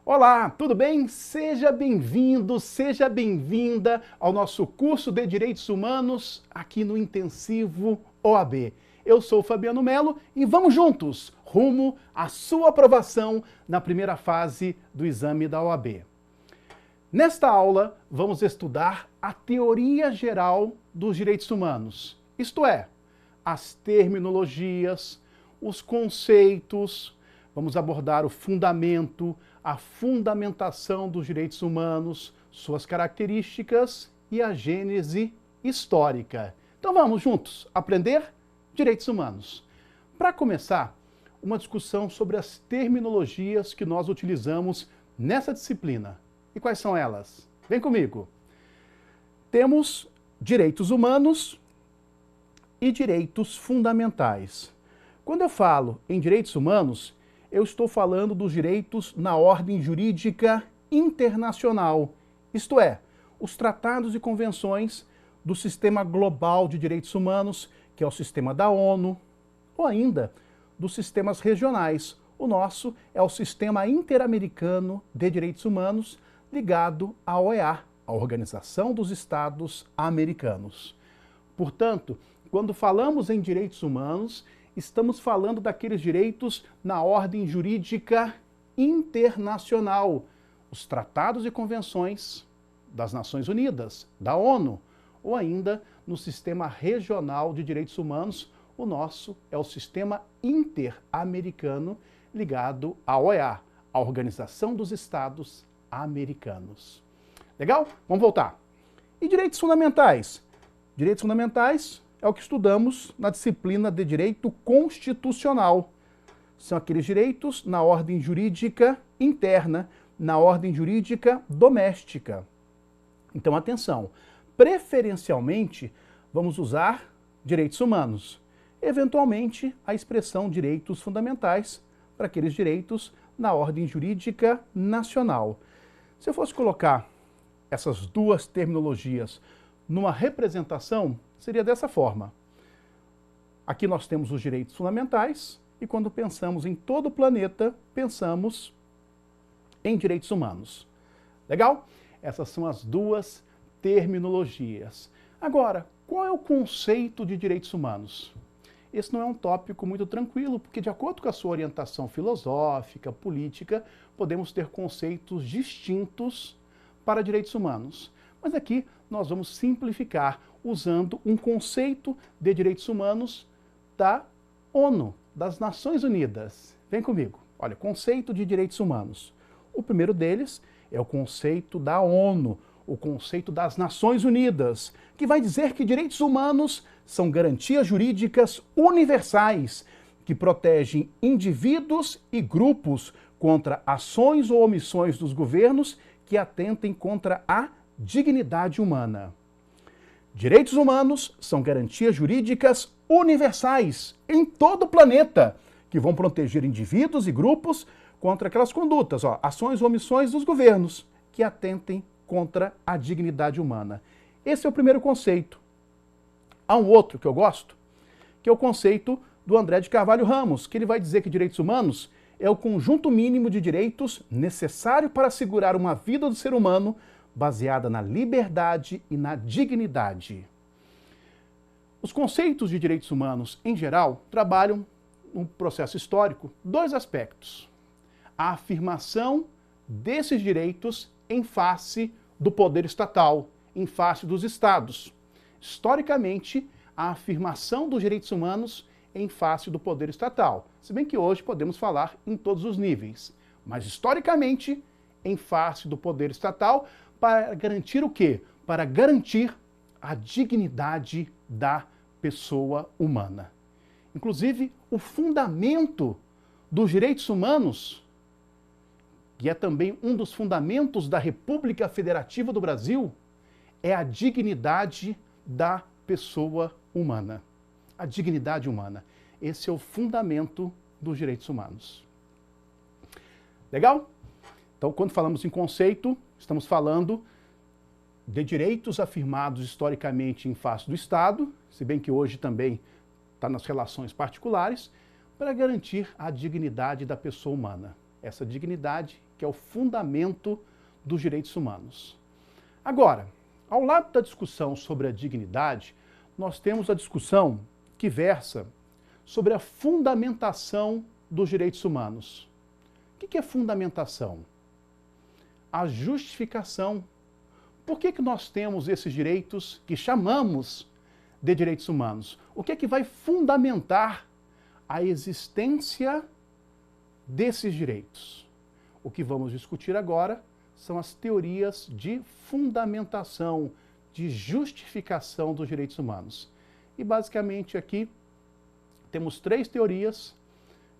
Olá, tudo bem? Seja bem-vindo, seja bem-vinda ao nosso curso de Direitos Humanos aqui no Intensivo OAB. Eu sou o Fabiano Melo e vamos juntos rumo à sua aprovação na primeira fase do exame da OAB. Nesta aula, vamos estudar a teoria geral dos direitos humanos, isto é, as terminologias, os conceitos, vamos abordar o fundamento, a fundamentação dos direitos humanos, suas características e a gênese histórica. Então vamos juntos aprender direitos humanos. Para começar, uma discussão sobre as terminologias que nós utilizamos nessa disciplina. E quais são elas? Vem comigo. Temos direitos humanos e direitos fundamentais. Quando eu falo em direitos humanos, eu estou falando dos direitos na ordem jurídica internacional, isto é, os tratados e convenções do Sistema Global de Direitos Humanos, que é o sistema da ONU, ou ainda dos sistemas regionais. O nosso é o Sistema Interamericano de Direitos Humanos, ligado à OEA, a Organização dos Estados Americanos. Portanto, quando falamos em direitos humanos, estamos falando daqueles direitos na ordem jurídica internacional, os tratados e convenções das Nações Unidas, da ONU, ou ainda no sistema regional de direitos humanos. O nosso é o sistema interamericano ligado à OEA, a Organização dos Estados Americanos. Legal? Vamos voltar. E direitos fundamentais? Direitos fundamentais é o que estudamos na disciplina de Direito Constitucional. São aqueles direitos na ordem jurídica interna, na ordem jurídica doméstica. Então, atenção, preferencialmente vamos usar direitos humanos. Eventualmente, a expressão direitos fundamentais para aqueles direitos na ordem jurídica nacional. Se eu fosse colocar essas duas terminologias numa representação, seria dessa forma. Aqui nós temos os direitos fundamentais e quando pensamos em todo o planeta, pensamos em direitos humanos. Legal? Essas são as duas terminologias. Agora, qual é o conceito de direitos humanos? Esse não é um tópico muito tranquilo, porque de acordo com a sua orientação filosófica, política, podemos ter conceitos distintos para direitos humanos. Mas aqui nós vamos simplificar usando um conceito de direitos humanos da ONU, das Nações Unidas. Vem comigo. Olha, conceito de direitos humanos. O primeiro deles é o conceito da ONU, o conceito das Nações Unidas, que vai dizer que direitos humanos são garantias jurídicas universais que protegem indivíduos e grupos contra ações ou omissões dos governos que atentem contra a dignidade humana. Direitos humanos são garantias jurídicas universais em todo o planeta que vão proteger indivíduos e grupos contra aquelas condutas, ações ou omissões dos governos que atentem contra a dignidade humana. Esse é o primeiro conceito. Há um outro que eu gosto, que é o conceito do André de Carvalho Ramos, que ele vai dizer que direitos humanos é o conjunto mínimo de direitos necessário para assegurar uma vida do ser humano baseada na liberdade e na dignidade. Os conceitos de direitos humanos, em geral, trabalham no processo histórico dois aspectos. A afirmação desses direitos em face do poder estatal, em face dos estados. Historicamente, a afirmação dos direitos humanos em face do poder estatal. Se bem que hoje podemos falar em todos os níveis. Mas, historicamente, em face do poder estatal, para garantir o quê? Para garantir a dignidade da pessoa humana. Inclusive, o fundamento dos direitos humanos, que é também um dos fundamentos da República Federativa do Brasil, é a dignidade da pessoa humana. A dignidade humana. Esse é o fundamento dos direitos humanos. Legal? Então, quando falamos em conceito, estamos falando de direitos afirmados historicamente em face do Estado, se bem que hoje também está nas relações particulares, para garantir a dignidade da pessoa humana. Essa dignidade que é o fundamento dos direitos humanos. Agora, ao lado da discussão sobre a dignidade, nós temos a discussão que versa sobre a fundamentação dos direitos humanos. O que é fundamentação? A justificação. Por que nós temos esses direitos que chamamos de direitos humanos? O que é que vai fundamentar a existência desses direitos? O que vamos discutir agora são as teorias de fundamentação, de justificação dos direitos humanos. E basicamente aqui temos 3 teorias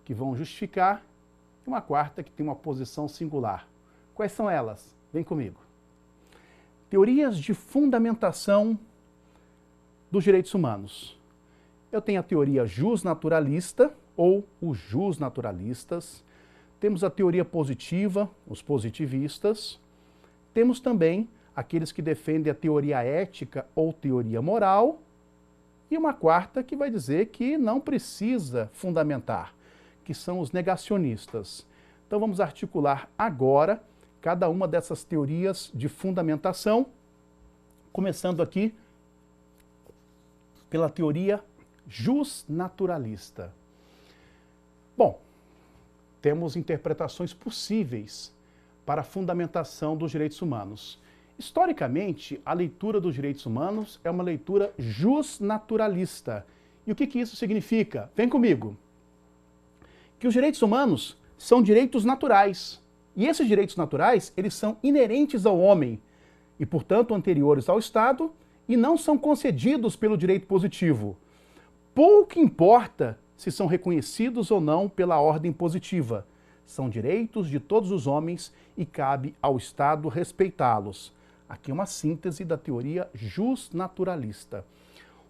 que vão justificar e uma quarta que tem uma posição singular. Quais são elas? Vem comigo. Teorias de fundamentação dos direitos humanos. Eu tenho a teoria jusnaturalista, ou os jusnaturalistas. Temos a teoria positiva, os positivistas. Temos também aqueles que defendem a teoria ética ou teoria moral. E uma quarta que vai dizer que não precisa fundamentar, que são os negacionistas. Então vamos articular agora cada uma dessas teorias de fundamentação, começando aqui pela teoria jusnaturalista. Bom, temos interpretações possíveis para a fundamentação dos direitos humanos. Historicamente, a leitura dos direitos humanos é uma leitura jusnaturalista. E o que isso significa? Vem comigo. Que os direitos humanos são direitos naturais. E esses direitos naturais, eles são inerentes ao homem e, portanto, anteriores ao Estado e não são concedidos pelo direito positivo. Pouco importa se são reconhecidos ou não pela ordem positiva. São direitos de todos os homens e cabe ao Estado respeitá-los. Aqui é uma síntese da teoria jusnaturalista.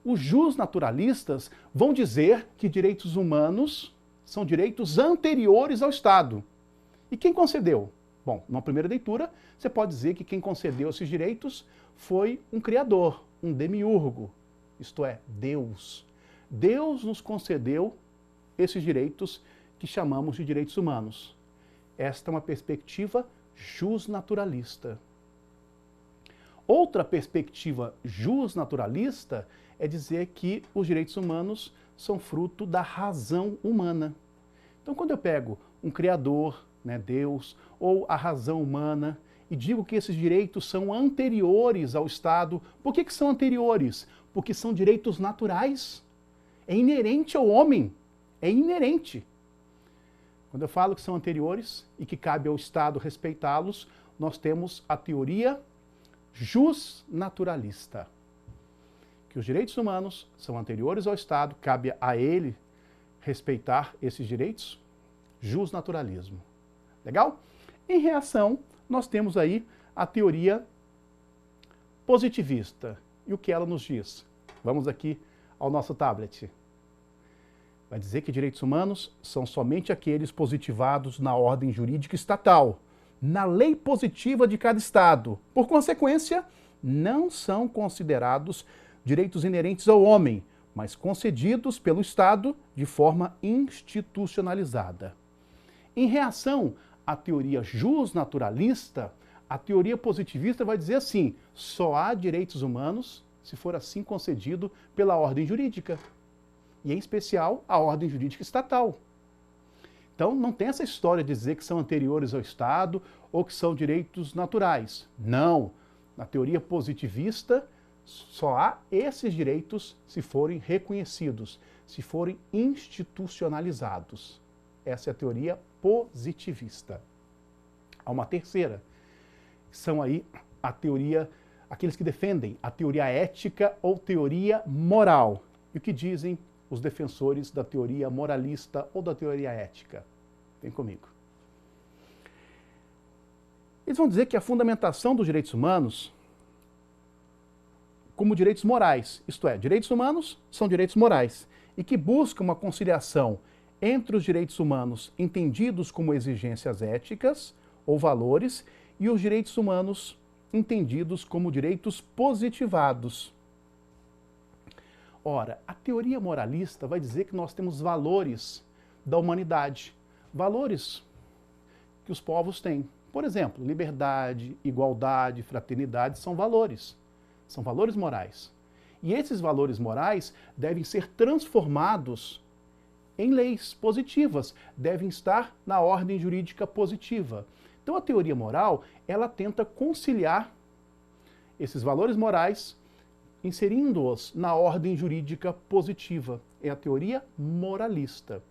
Os jusnaturalistas vão dizer que direitos humanos são direitos anteriores ao Estado. E quem concedeu? Bom, numa primeira leitura, você pode dizer que quem concedeu esses direitos foi um criador, um demiurgo, isto é, Deus. Deus nos concedeu esses direitos que chamamos de direitos humanos. Esta é uma perspectiva jusnaturalista. Outra perspectiva jusnaturalista é dizer que os direitos humanos são fruto da razão humana. Então, quando eu pego um criador, Deus, ou a razão humana, e digo que esses direitos são anteriores ao Estado, por que são anteriores? Porque são direitos naturais. É inerente ao homem. É inerente. Quando eu falo que são anteriores e que cabe ao Estado respeitá-los, nós temos a teoria jusnaturalista. Que os direitos humanos são anteriores ao Estado, cabe a ele respeitar esses direitos. Jusnaturalismo. Legal? Em reação, nós temos aí a teoria positivista. E o que ela nos diz? Vamos aqui ao nosso tablet. Vai dizer que direitos humanos são somente aqueles positivados na ordem jurídica estatal, na lei positiva de cada Estado. Por consequência, não são considerados direitos inerentes ao homem, mas concedidos pelo Estado de forma institucionalizada. Em reação à teoria jusnaturalista, a teoria positivista vai dizer assim: só há direitos humanos se for assim concedido pela ordem jurídica, e em especial a ordem jurídica estatal. Então não tem essa história de dizer que são anteriores ao Estado ou que são direitos naturais. Não. Na teoria positivista, só há esses direitos se forem reconhecidos, se forem institucionalizados. Essa é a teoria positivista. Há uma terceira, que são aí a teoria, aqueles que defendem a teoria ética ou teoria moral. E o que dizem os defensores da teoria moralista ou da teoria ética? Vem comigo. Eles vão dizer que a fundamentação dos direitos humanos como direitos morais, isto é, direitos humanos são direitos morais, e que buscam uma conciliação entre os direitos humanos entendidos como exigências éticas ou valores e os direitos humanos entendidos como direitos positivados. Ora, a teoria moralista vai dizer que nós temos valores da humanidade, valores que os povos têm. Por exemplo, liberdade, igualdade, fraternidade são valores morais. E esses valores morais devem ser transformados em leis positivas, devem estar na ordem jurídica positiva. Então a teoria moral, ela tenta conciliar esses valores morais, inserindo-os na ordem jurídica positiva. É a teoria moralista.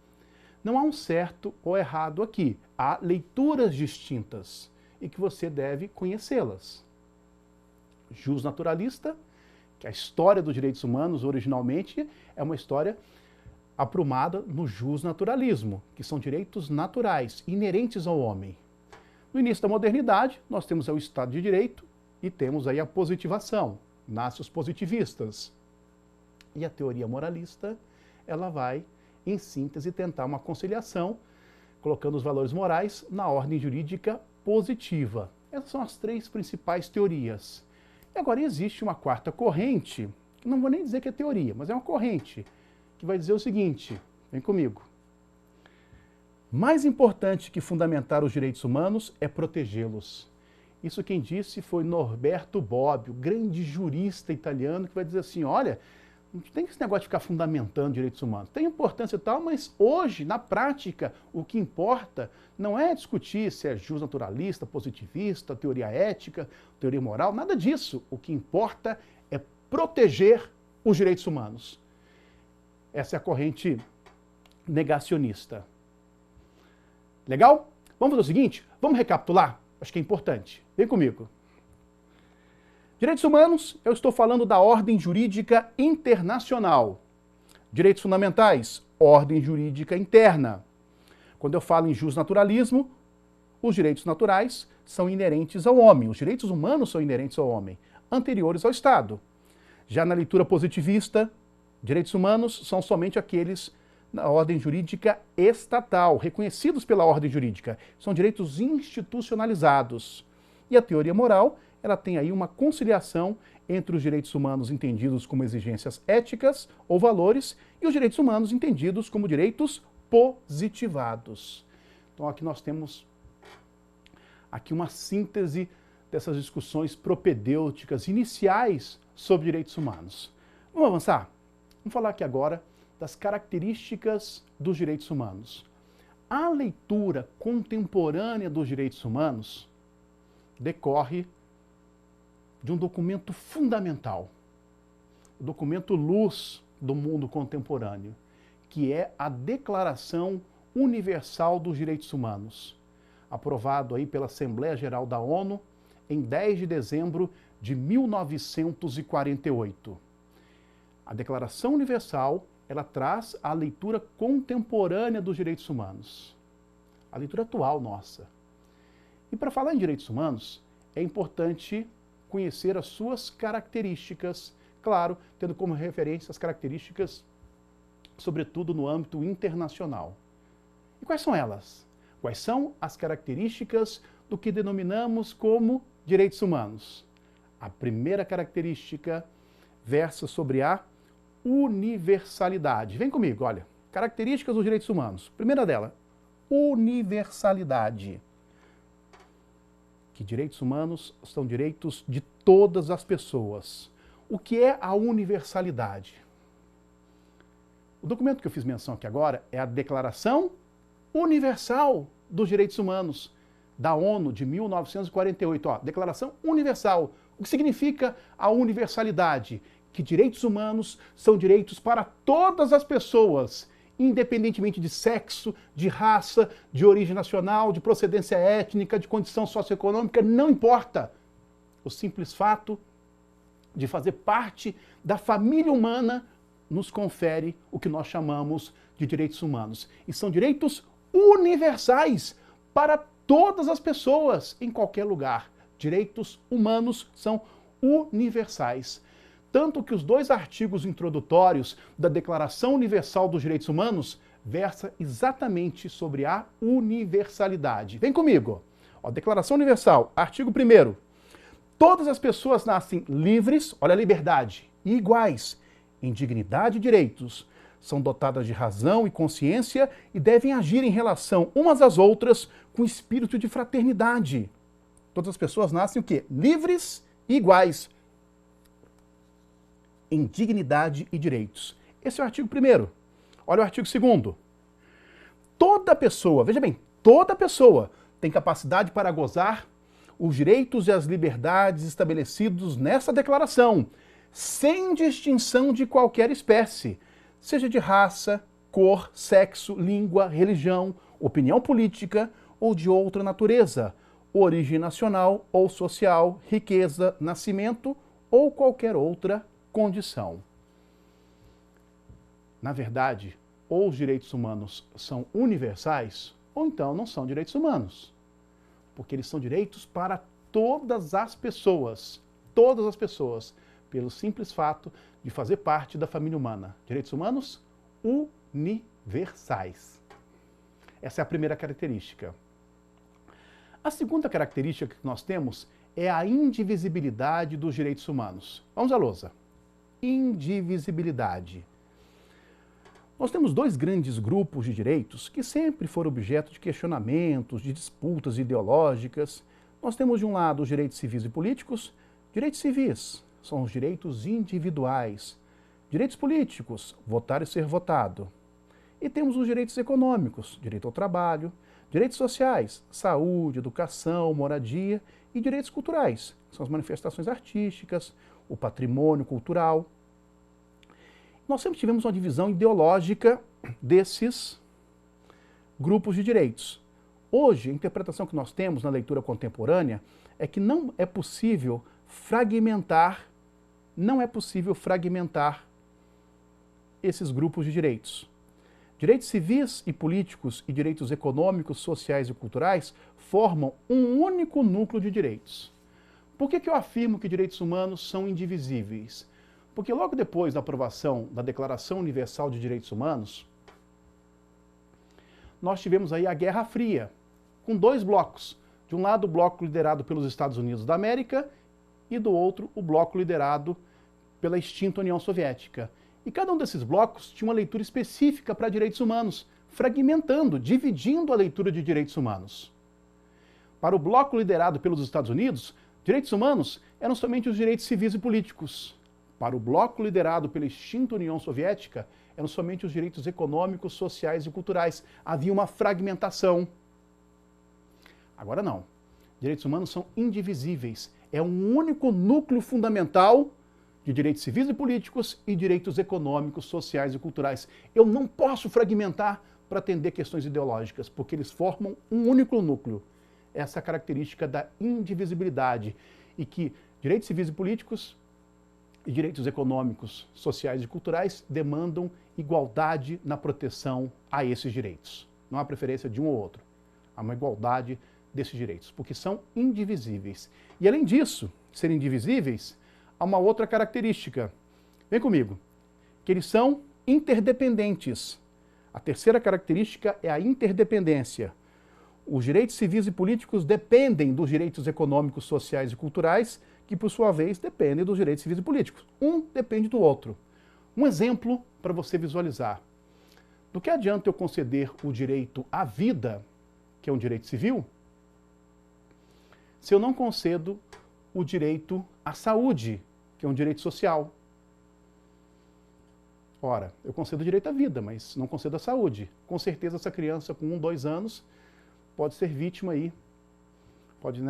Não há um certo ou errado aqui. Há leituras distintas e que você deve conhecê-las. Jusnaturalista, que a história dos direitos humanos originalmente é uma história aprumada no jusnaturalismo, que são direitos naturais, inerentes ao homem. No início da modernidade, nós temos o Estado de Direito e temos aí a positivação, nascem os positivistas. E a teoria moralista, ela vai, em síntese, tentar uma conciliação, colocando os valores morais na ordem jurídica positiva. Essas são as três principais teorias. E agora existe uma quarta corrente, que não vou nem dizer que é teoria, mas é uma corrente, que vai dizer o seguinte, vem comigo. Mais importante que fundamentar os direitos humanos é protegê-los. Isso quem disse foi Norberto Bobbio, grande jurista italiano, que vai dizer assim, olha, não tem esse negócio de ficar fundamentando direitos humanos. Tem importância e tal, mas hoje, na prática, o que importa não é discutir se é justnaturalista, positivista, teoria ética, teoria moral, nada disso. O que importa é proteger os direitos humanos. Essa é a corrente negacionista. Legal? Vamos fazer o seguinte? Vamos recapitular? Acho que é importante. Vem comigo. Direitos humanos, eu estou falando da ordem jurídica internacional. Direitos fundamentais, ordem jurídica interna. Quando eu falo em justnaturalismo, os direitos naturais são inerentes ao homem, os direitos humanos são inerentes ao homem, anteriores ao Estado. Já na leitura positivista, direitos humanos são somente aqueles na ordem jurídica estatal, reconhecidos pela ordem jurídica. São direitos institucionalizados. E a teoria moral, ela tem aí uma conciliação entre os direitos humanos entendidos como exigências éticas ou valores e os direitos humanos entendidos como direitos positivados. Então aqui nós temos aqui uma síntese dessas discussões propedêuticas iniciais sobre direitos humanos. Vamos avançar? Vamos falar aqui agora das características dos direitos humanos. A leitura contemporânea dos direitos humanos decorre de um documento fundamental, o documento luz do mundo contemporâneo, que é a Declaração Universal dos Direitos Humanos, aprovado aí pela Assembleia Geral da ONU em 10 de dezembro de 1948. A Declaração Universal, ela traz a leitura contemporânea dos direitos humanos, a leitura atual nossa. E para falar em direitos humanos, é importante conhecer as suas características, claro, tendo como referência as características, sobretudo no âmbito internacional. E quais são elas? Quais são as características do que denominamos como direitos humanos? A primeira característica versa sobre a universalidade. Vem comigo, olha. Características dos direitos humanos. Primeira dela, universalidade. Que direitos humanos são direitos de todas as pessoas. O que é a universalidade? O documento que eu fiz menção aqui agora é a Declaração Universal dos Direitos Humanos, da ONU, de 1948. Ó, Declaração Universal. O que significa a universalidade? Que direitos humanos são direitos para todas as pessoas, independentemente de sexo, de raça, de origem nacional, de procedência étnica, de condição socioeconômica, não importa. O simples fato de fazer parte da família humana nos confere o que nós chamamos de direitos humanos. E são direitos universais para todas as pessoas, em qualquer lugar. Direitos humanos são universais. Tanto que os dois artigos introdutórios da Declaração Universal dos Direitos Humanos versa exatamente sobre a universalidade. Vem comigo. Ó, Declaração Universal, artigo 1º. Todas as pessoas nascem livres, olha a liberdade, e iguais, em dignidade e direitos. São dotadas de razão e consciência e devem agir em relação umas às outras com espírito de fraternidade. Todas as pessoas nascem o quê? Livres e iguais em dignidade e direitos. Esse é o artigo 1º. Olha o artigo 2º. Toda pessoa, veja bem, toda pessoa tem capacidade para gozar os direitos e as liberdades estabelecidos nessa declaração, sem distinção de qualquer espécie, seja de raça, cor, sexo, língua, religião, opinião política ou de outra natureza, origem nacional ou social, riqueza, nascimento ou qualquer outra condição. Na verdade, ou os direitos humanos são universais, ou então não são direitos humanos. Porque eles são direitos para todas as pessoas, pelo simples fato de fazer parte da família humana. Direitos humanos universais. Essa é a primeira característica. A segunda característica que nós temos é a indivisibilidade dos direitos humanos. Vamos à lousa. Indivisibilidade. Nós temos dois grandes grupos de direitos que sempre foram objeto de questionamentos, de disputas ideológicas. Nós temos de um lado os direitos civis e políticos. Direitos civis são os direitos individuais. Direitos políticos, votar e ser votado. E temos os direitos econômicos, direito ao trabalho, direitos sociais, saúde, educação, moradia e direitos culturais, que são as manifestações artísticas, o patrimônio cultural. Nós sempre tivemos uma divisão ideológica desses grupos de direitos. Hoje, a interpretação que nós temos na leitura contemporânea é que não é possível fragmentar esses grupos de direitos. Direitos civis e políticos e direitos econômicos, sociais e culturais formam um único núcleo de direitos. Por que eu afirmo que direitos humanos são indivisíveis? Porque logo depois da aprovação da Declaração Universal de Direitos Humanos, nós tivemos aí a Guerra Fria, com dois blocos. De um lado, o bloco liderado pelos Estados Unidos da América e do outro, o bloco liderado pela extinta União Soviética. E cada um desses blocos tinha uma leitura específica para direitos humanos, fragmentando, dividindo a leitura de direitos humanos. Para o bloco liderado pelos Estados Unidos, direitos humanos eram somente os direitos civis e políticos. Para o bloco liderado pela extinta União Soviética, eram somente os direitos econômicos, sociais e culturais. Havia uma fragmentação. Agora não. Direitos humanos são indivisíveis. É um único núcleo fundamental de direitos civis e políticos e direitos econômicos, sociais e culturais. Eu não posso fragmentar para atender questões ideológicas, porque eles formam um único núcleo. Essa é a característica da indivisibilidade. E que direitos civis e políticos e direitos econômicos, sociais e culturais demandam igualdade na proteção a esses direitos. Não há preferência de um ou outro. Há uma igualdade desses direitos, porque são indivisíveis. E além disso, serem indivisíveis, há uma outra característica. Vem comigo. Que eles são interdependentes. A terceira característica é a interdependência. Os direitos civis e políticos dependem dos direitos econômicos, sociais e culturais, que, por sua vez, dependem dos direitos civis e políticos. Um depende do outro. Um exemplo para você visualizar. Do que adianta eu conceder o direito à vida, que é um direito civil, se eu não concedo o direito à saúde, que é um direito social? Ora, eu concedo o direito à vida, mas não concedo a saúde. Com certeza essa criança com 1, 2 anos pode ser vítima aí, pode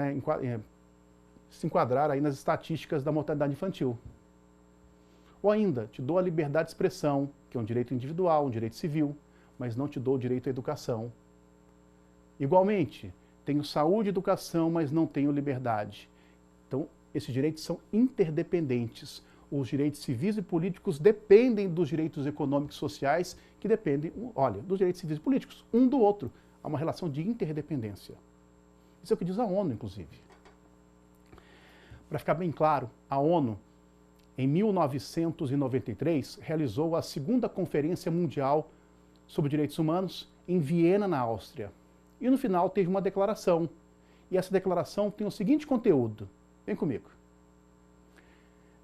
se enquadrar aí nas estatísticas da mortalidade infantil. Ou ainda, te dou a liberdade de expressão, que é um direito individual, um direito civil, mas não te dou o direito à educação. Igualmente, tenho saúde e educação, mas não tenho liberdade. Então, esses direitos são interdependentes. Os direitos civis e políticos dependem dos direitos econômicos e sociais, que dependem, olha, dos direitos civis e políticos, um do outro. Há uma relação de interdependência. Isso é o que diz a ONU, inclusive. Para ficar bem claro, a ONU, em 1993, realizou a segunda Conferência Mundial sobre Direitos Humanos em Viena, na Áustria. E no final teve uma declaração. E essa declaração tem o seguinte conteúdo. Vem comigo.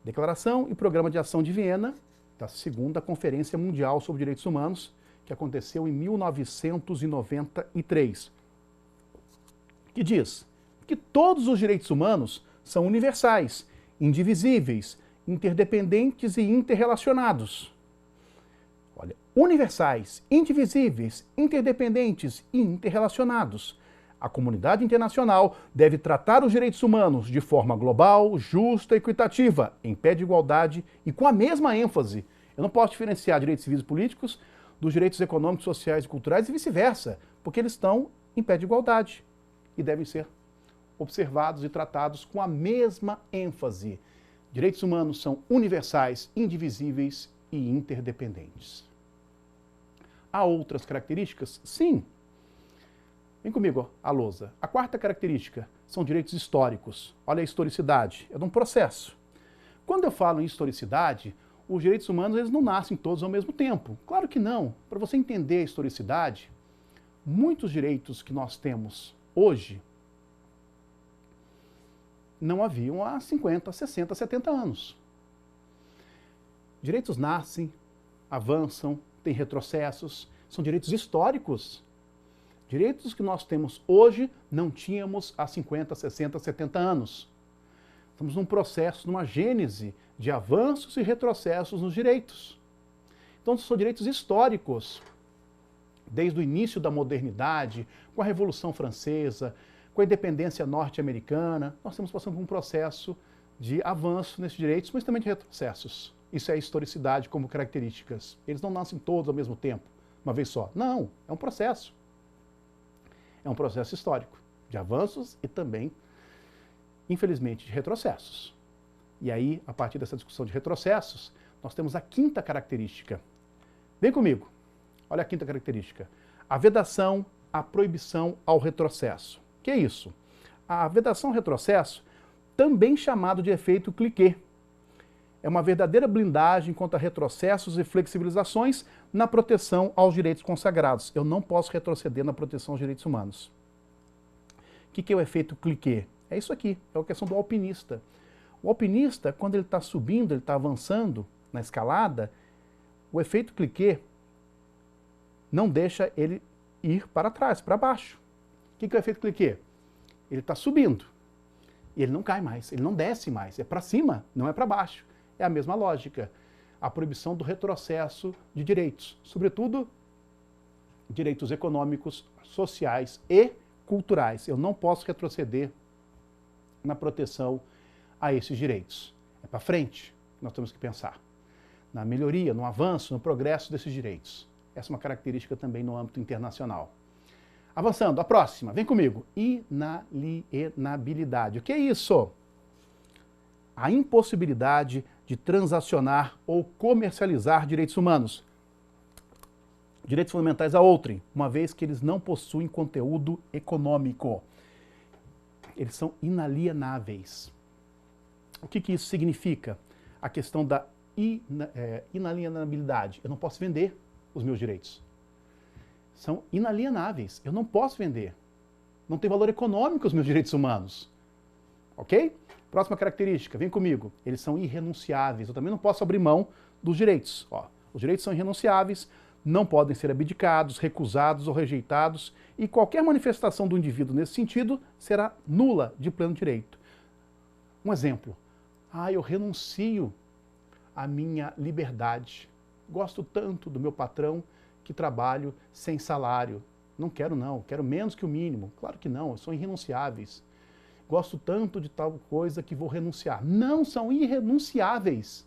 Declaração e Programa de Ação de Viena, da segunda Conferência Mundial sobre Direitos Humanos, que aconteceu em 1993. Que diz que todos os direitos humanos são universais, indivisíveis, interdependentes e interrelacionados. Olha, universais, indivisíveis, interdependentes e interrelacionados. A comunidade internacional deve tratar os direitos humanos de forma global, justa e equitativa, em pé de igualdade e com a mesma ênfase. Eu não posso diferenciar direitos civis e políticos dos direitos econômicos, sociais e culturais e vice-versa, porque eles estão em pé de igualdade e devem ser observados e tratados com a mesma ênfase. Direitos humanos são universais, indivisíveis e interdependentes. Há outras características? Sim. Vem comigo, a lousa. A quarta característica são direitos históricos. Olha a historicidade, é de um processo. Quando eu falo em historicidade, os direitos humanos eles não nascem todos ao mesmo tempo. Claro que não. Para você entender a historicidade, muitos direitos que nós temos hoje não haviam há 50, 60, 70 anos. Direitos nascem, avançam, têm retrocessos, são direitos históricos. Direitos que nós temos hoje não tínhamos há 50, 60, 70 anos. Estamos num processo, numa gênese de avanços e retrocessos nos direitos. Então são direitos históricos. Desde o início da modernidade, com a Revolução Francesa, com a independência norte-americana, nós estamos passando por um processo de avanço nesses direitos, mas também de retrocessos. Isso é a historicidade como características. Eles não nascem todos ao mesmo tempo, uma vez só. Não, é um processo. É um processo histórico, de avanços e também, infelizmente, de retrocessos. E aí, a partir dessa discussão de retrocessos, nós temos a quinta característica. Vem comigo. Olha a quinta característica. A vedação, a proibição ao retrocesso. O que é isso? A vedação ao retrocesso, também chamado de efeito cliquet, é uma verdadeira blindagem contra retrocessos e flexibilizações na proteção aos direitos consagrados. Eu não posso retroceder na proteção aos direitos humanos. O que é o efeito cliquet? É isso aqui, é a questão do alpinista. O alpinista, quando ele está subindo, ele está avançando na escalada, o efeito cliquet não deixa ele ir para trás, para baixo. O que é o efeito cliquet? Ele está subindo, e ele não cai mais, ele não desce mais, é para cima, não é para baixo. É a mesma lógica. A proibição do retrocesso de direitos, sobretudo direitos econômicos, sociais e culturais. Eu não posso retroceder na proteção a esses direitos. É para frente que nós temos que pensar. Na melhoria, no avanço, no progresso desses direitos. Essa é uma característica também no âmbito internacional. Avançando, a próxima, vem comigo. Inalienabilidade. O que é isso? A impossibilidade de transacionar ou comercializar direitos humanos, direitos fundamentais a outrem, uma vez que eles não possuem conteúdo econômico. Eles são inalienáveis. O que isso significa? A questão da inalienabilidade. Eu não posso vender os meus direitos. São inalienáveis. Eu não posso vender. Não tem valor econômico os meus direitos humanos. Ok? Próxima característica, vem comigo. Eles são irrenunciáveis. Eu também não posso abrir mão dos direitos. Ó, os direitos são irrenunciáveis, não podem ser abdicados, recusados ou rejeitados, e qualquer manifestação do indivíduo nesse sentido será nula de pleno direito. Um exemplo. Eu renuncio à minha liberdade. Gosto tanto do meu patrão que trabalho sem salário. Não, quero menos que o mínimo. Claro que não, são irrenunciáveis. Gosto tanto de tal coisa que vou renunciar. Não, são irrenunciáveis.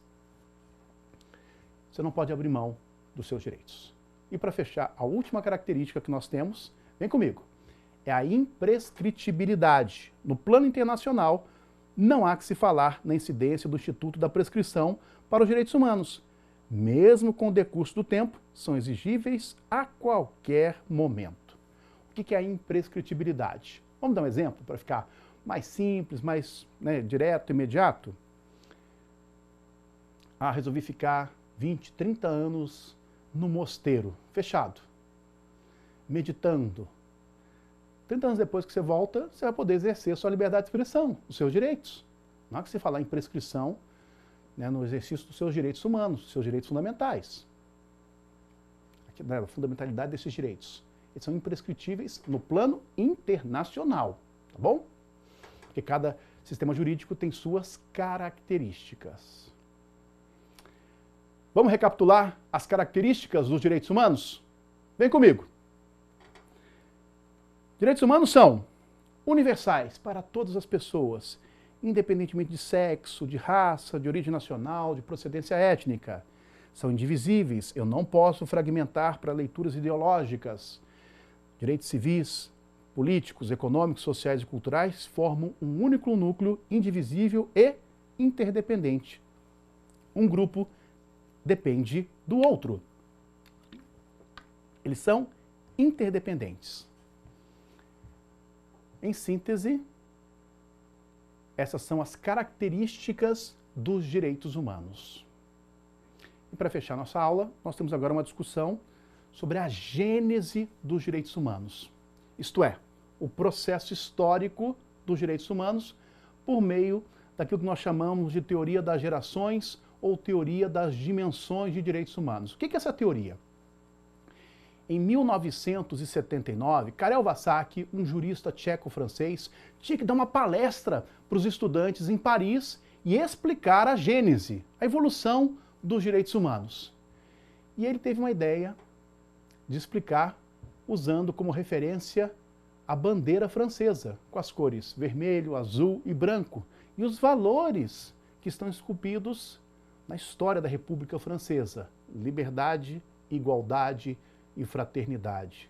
Você não pode abrir mão dos seus direitos. E para fechar, a última característica que nós temos, vem comigo, é a imprescritibilidade. No plano internacional, não há que se falar na incidência do Instituto da Prescrição para os direitos humanos. Mesmo com o decurso do tempo, são exigíveis a qualquer momento. O que é a imprescritibilidade? Vamos dar um exemplo para ficar mais simples, mais direto, imediato. Resolvi ficar 20, 30 anos no mosteiro, fechado, meditando. 30 anos depois que você volta, você vai poder exercer a sua liberdade de expressão, os seus direitos. Não há que se falar em prescrição no exercício dos seus direitos humanos, dos seus direitos fundamentais. A fundamentalidade desses direitos. Eles são imprescritíveis no plano internacional, tá bom? porque cada sistema jurídico tem suas características. Vamos recapitular as características dos direitos humanos? Vem comigo. Direitos humanos são universais para todas as pessoas, independentemente de sexo, de raça, de origem nacional, de procedência étnica. São indivisíveis, eu não posso fragmentar para leituras ideológicas. Direitos civis, políticos, econômicos, sociais e culturais formam um único núcleo indivisível e interdependente. Um grupo depende do outro. Eles são interdependentes. Em síntese, essas são as características dos direitos humanos. E para fechar nossa aula, nós temos agora uma discussão sobre a gênese dos direitos humanos. Isto é, o processo histórico dos direitos humanos por meio daquilo que nós chamamos de teoria das gerações ou teoria das dimensões de direitos humanos. O que é essa teoria? Em 1979, Karel Vasak, um jurista tcheco-francês, tinha que dar uma palestra para os estudantes em Paris e explicar a gênese, a evolução dos direitos humanos. E ele teve uma ideia de explicar usando como referência a bandeira francesa, com as cores vermelho, azul e branco, e os valores que estão esculpidos na história da República Francesa: liberdade, igualdade e fraternidade.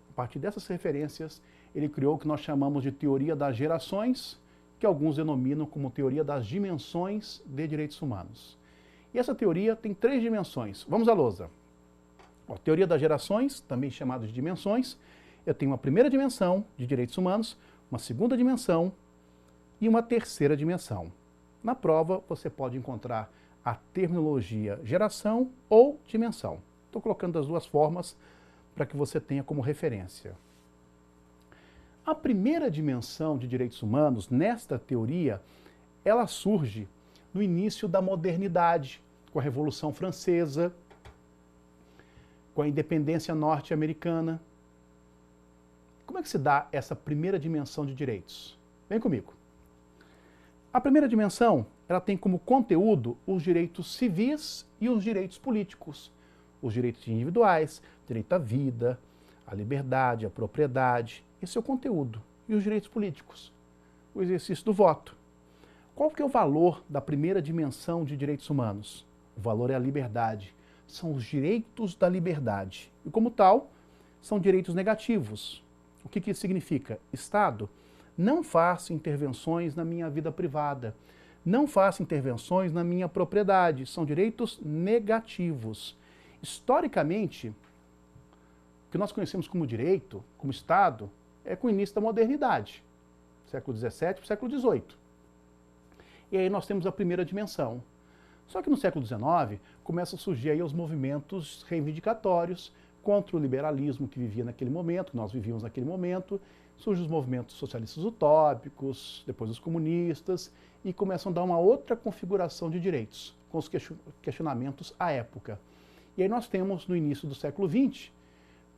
A partir dessas referências, ele criou o que nós chamamos de teoria das gerações, que alguns denominam como teoria das dimensões de direitos humanos. E essa teoria tem 3 dimensões. Vamos à lousa. A teoria das gerações, também chamada de dimensões, eu tenho uma primeira dimensão de direitos humanos, uma segunda dimensão e uma terceira dimensão. Na prova, você pode encontrar a terminologia geração ou dimensão. Estou colocando das duas formas para que você tenha como referência. A primeira dimensão de direitos humanos, nesta teoria, ela surge no início da modernidade, com a Revolução Francesa, com a independência norte-americana. Como é que se dá essa primeira dimensão de direitos? Vem comigo. A primeira dimensão, ela tem como conteúdo os direitos civis e os direitos políticos. Os direitos individuais, direito à vida, à liberdade, à propriedade, esse é o conteúdo. E os direitos políticos, o exercício do voto. Qual que é o valor da primeira dimensão de direitos humanos? O valor é a liberdade. São os direitos da liberdade. E como tal, são direitos negativos. O que isso significa? Estado, não faça intervenções na minha vida privada. Não faça intervenções na minha propriedade. São direitos negativos. Historicamente, o que nós conhecemos como direito, como Estado, é com o início da modernidade, século XVII para o século XVIII. E aí nós temos a primeira dimensão. Só que no século XIX começam a surgir aí os movimentos reivindicatórios contra o liberalismo que vivia naquele momento, que nós vivíamos naquele momento. Surgem os movimentos socialistas utópicos, depois os comunistas, e começam a dar uma outra configuração de direitos, com os questionamentos à época. E aí nós temos, no início do século XX,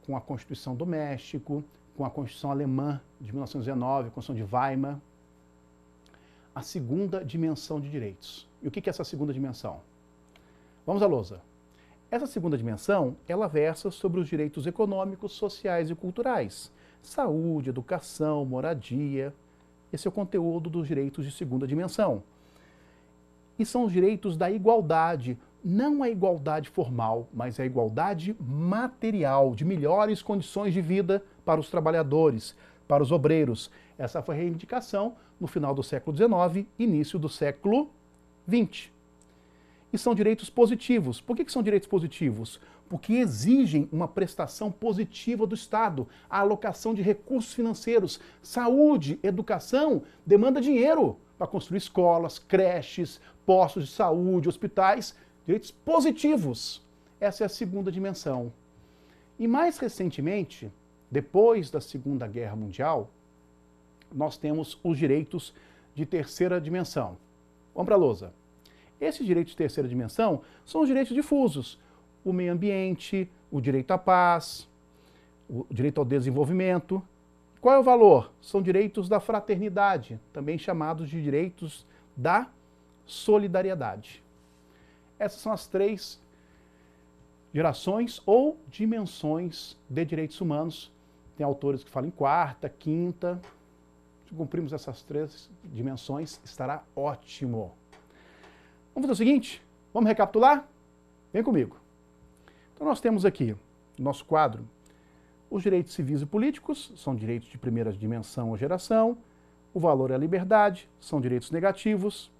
com a Constituição do México, com a Constituição Alemã de 1919, a Constituição de Weimar, a segunda dimensão de direitos. E o que é essa segunda dimensão? Vamos à lousa. Essa segunda dimensão, ela versa sobre os direitos econômicos, sociais e culturais. Saúde, educação, moradia. Esse é o conteúdo dos direitos de segunda dimensão. E são os direitos da igualdade, não a igualdade formal, mas a igualdade material, de melhores condições de vida para os trabalhadores, para os obreiros. Essa foi a reivindicação no final do século XIX, início do século XX. E são direitos positivos. Por que são direitos positivos? Porque exigem uma prestação positiva do Estado, a alocação de recursos financeiros. Saúde, educação, demanda dinheiro para construir escolas, creches, postos de saúde, hospitais. Direitos positivos. Essa é a segunda dimensão. E mais recentemente, depois da Segunda Guerra Mundial, nós temos os direitos de terceira dimensão. Vamos para a lousa. Esses direitos de terceira dimensão são os direitos difusos. O meio ambiente, o direito à paz, o direito ao desenvolvimento. Qual é o valor? São direitos da fraternidade, também chamados de direitos da solidariedade. Essas são as 3 gerações ou dimensões de direitos humanos. Tem autores que falam em 4ª, 5ª. Se cumprirmos essas 3 dimensões, estará ótimo. Vamos fazer o seguinte? Vamos recapitular? Vem comigo. Então nós temos aqui, no nosso quadro, os direitos civis e políticos, são direitos de primeira dimensão ou geração. O valor é a liberdade, são direitos negativos.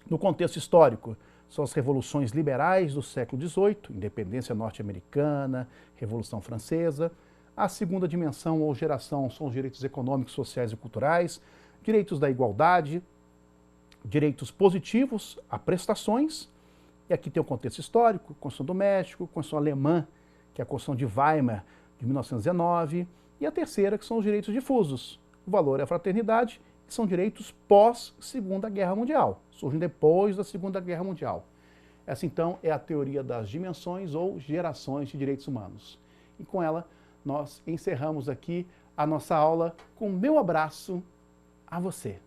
No contexto histórico, são as revoluções liberais do século XVIII, independência norte-americana, Revolução Francesa. A segunda dimensão ou geração são os direitos econômicos, sociais e culturais, direitos da igualdade, direitos positivos a prestações, e aqui tem o contexto histórico, Constituição do México, Constituição Alemã, que é a Constituição de Weimar, de 1919, e a terceira, que são os direitos difusos. O valor é a fraternidade, que são direitos pós-Segunda Guerra Mundial, surgem depois da Segunda Guerra Mundial. Essa, então, é a teoria das dimensões ou gerações de direitos humanos. E com ela, nós encerramos aqui a nossa aula com meu abraço a você.